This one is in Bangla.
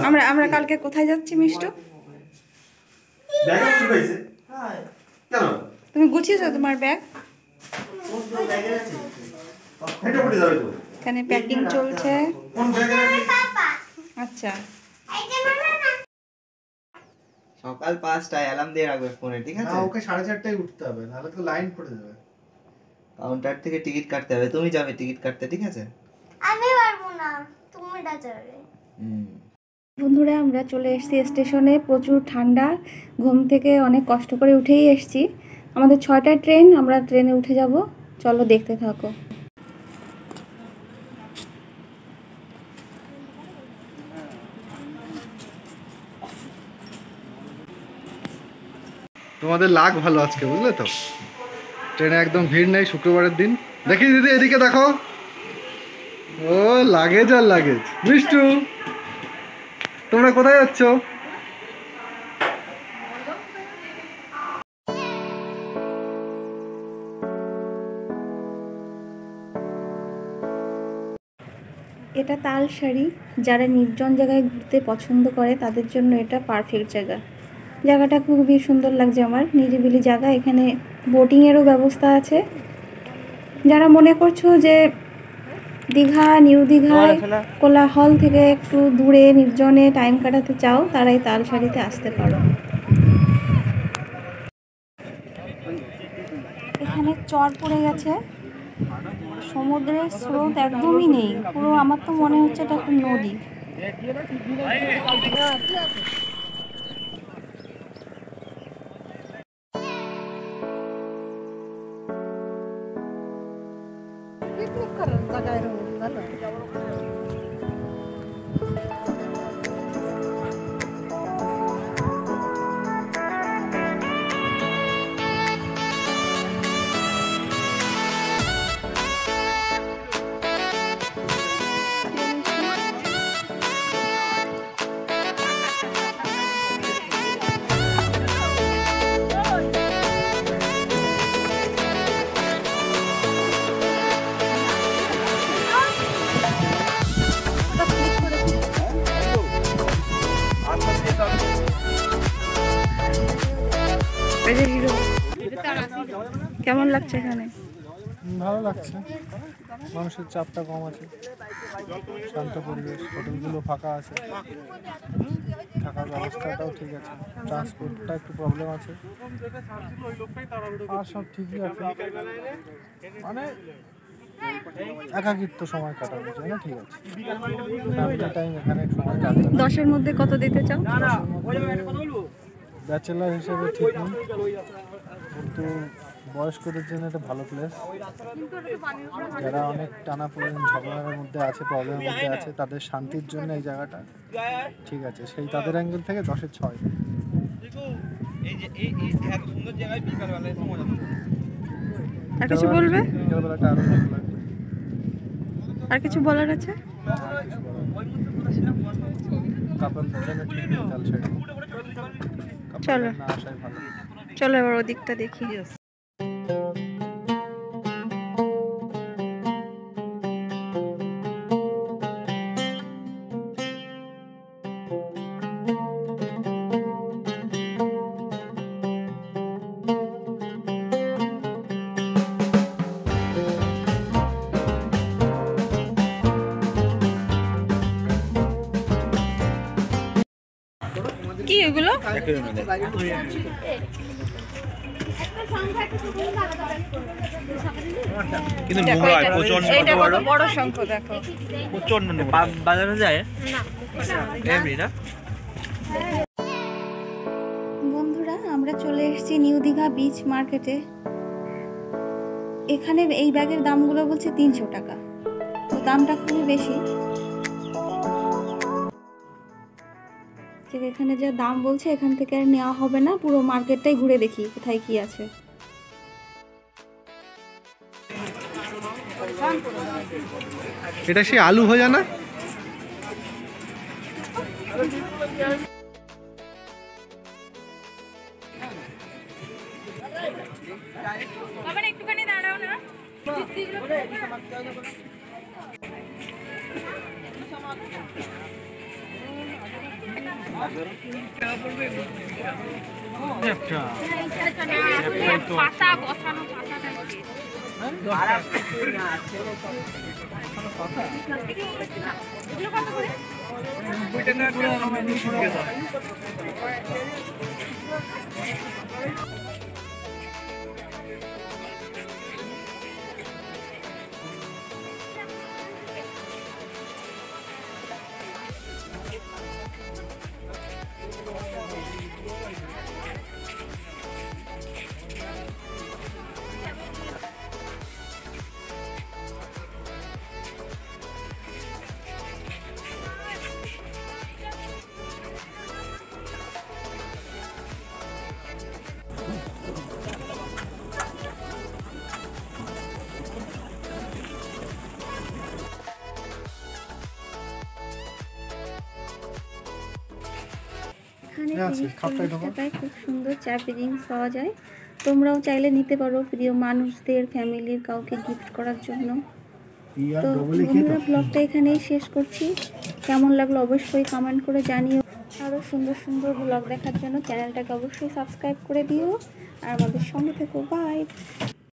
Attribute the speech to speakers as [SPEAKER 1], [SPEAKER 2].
[SPEAKER 1] আমরা আমরা কালকে কোথায় যাচ্ছি মিষ্টু? তুমি গুছিয়েছো তোমার ব্যাগ? এখানে প্যাকিং চলছে। আচ্ছা,
[SPEAKER 2] সকাল 5টায় অ্যালার্ম দিয়ে রাখবে ফোনে, ঠিক আছে?
[SPEAKER 3] না, ওকে 4:30টায় উঠতে হবে, নাহলে তো লাইন পড়ে যাবে।
[SPEAKER 2] কাউন্টার থেকে টিকিট কাটতে হবে, তুমি যাবে টিকিট কাটতে, ঠিক আছে?
[SPEAKER 4] আমি পারবো না, তুমিটা যাবে।
[SPEAKER 1] বন্ধুরা আমরা চলে এসেছি স্টেশনে। প্রচুর ঠান্ডা, ঘুম থেকে অনেক কষ্ট করে উঠেই এসেছি। আমাদের 6টায় ট্রেন, আমরা ট্রেনে উঠে যাব। চলো দেখতে থাকো।
[SPEAKER 3] তোমাদের লাগ ভালো আজকে, বুঝলে তো? ট্রেনে একদম ভিড় নেই শুক্রবারের দিন। দেখি দিদি, এদিকে দেখো। ও লাগেজ আর লাগেজ। মিষ্টু, তোমরা কোথায় যাচ্ছ?
[SPEAKER 1] এটা তালসারি। যারা নির্জন জায়গায় ঘুরতে পছন্দ করে তাদের জন্য এটা পারফেক্ট জায়গা। জায়গাটা খুবই সুন্দর লাগছে আমার, নিরিবিলি জায়গা। এখানে বোটিংয়েরও ব্যবস্থা আছে। যারা মনে করছো যে দীঘা, নিউ দীঘায় কোলাহল থেকে একটু দূরে নির্জনে টাইম কাটাতে চাও, তারা এই তালসারিতে আসতে পারো। এখানে চর পড়ে গেছে, সমুদ্রের স্রোত একদমই নেই। পুরো আমার তো মনে হচ্ছে এটা একটা নদী। কেমন লাগছে এখানে?
[SPEAKER 3] ভালো লাগছে, মানুষের চাপটা কম আছে, শান্ত পরিবেশ, হোটেলগুলো ফাঁকা আছে, থাকার ব্যবস্থাটাও ঠিক আছে, ট্রান্সপোর্টটা একটু প্রবলেম আছে, আর সব ঠিকই আছে। মানে একাকিত্ব সময় কাটানো যায় না, ঠিক আছে। ফ্যামিলি টাইম এখানে সময় কাটানো।
[SPEAKER 1] 10-এর মধ্যে কত দিতে চাও?
[SPEAKER 3] ব্যাচেলার হিসেবে ঠিক নেই, কিন্তু বয়স্কদের জন্য একটা ভালো প্লেস। যারা অনেক টানাপোড়েন ঝগড়ার মধ্যে আছে, প্রবলেমের মধ্যে আছে, তাদের শান্তির জন্য এই জায়গাটা ঠিক আছে। সেই তাদের অ্যাঙ্গেল থেকে 10-এর 6।
[SPEAKER 1] আর কিছু বলবে?
[SPEAKER 3] বিকালবেলাটা আরো ভালো লাগবে।
[SPEAKER 1] আর কিছু বলার আছে?
[SPEAKER 3] কাপলদের জন্য ঠিক নেই তালসারি।
[SPEAKER 1] চলো
[SPEAKER 3] না আসাই ভালো।
[SPEAKER 1] চলো এবার ওদিকটা দেখি। কি এগুলো?
[SPEAKER 2] কিন্তু নোংরা হয় প্রচন্ড।
[SPEAKER 1] এইটা কত বড় শঙ্খ দেখো,
[SPEAKER 2] প্রচন্ড বাজারে যায় এমনি না।
[SPEAKER 1] বন্ধুরা আমরা চলে এসেছি নিউ দীঘা বিচ মার্কেটে। এখানে এই ব্যাগের দামগুলো বলছে 300 টাকা, তো দামটা খুবই বেশি। এখানে যা দাম বলছে এখান থেকে আর নেওয়া হবে না, পুরো মার্কেটটাই ঘুরে দেখি কোথায় কি আছে।
[SPEAKER 3] এটা সেই আলু ভাজা না?
[SPEAKER 1] একটুখানি দাঁড়াও না। এখানে
[SPEAKER 3] আছে,
[SPEAKER 1] 30-40
[SPEAKER 3] খাপটাই ঢোকা।
[SPEAKER 1] টাকায় খুব সুন্দর চা ড্রিঙ্কস পাওয়া যায়। তোমরাও চাইলে নিতে পারো প্রিয় মানুষদের, ফ্যামিলির কাউকে গিফট করার জন্য। তো বন্ধুরা, ব্লগটা এখানেই শেষ করছি। কেমন লাগলো অবশ্যই কমেন্ট করে জানিও। আরও সুন্দর সুন্দর ব্লগ দেখার জন্য চ্যানেলটাকে অবশ্যই সাবস্ক্রাইব করে দিও আর আমাদের সঙ্গে থেকো। বাই।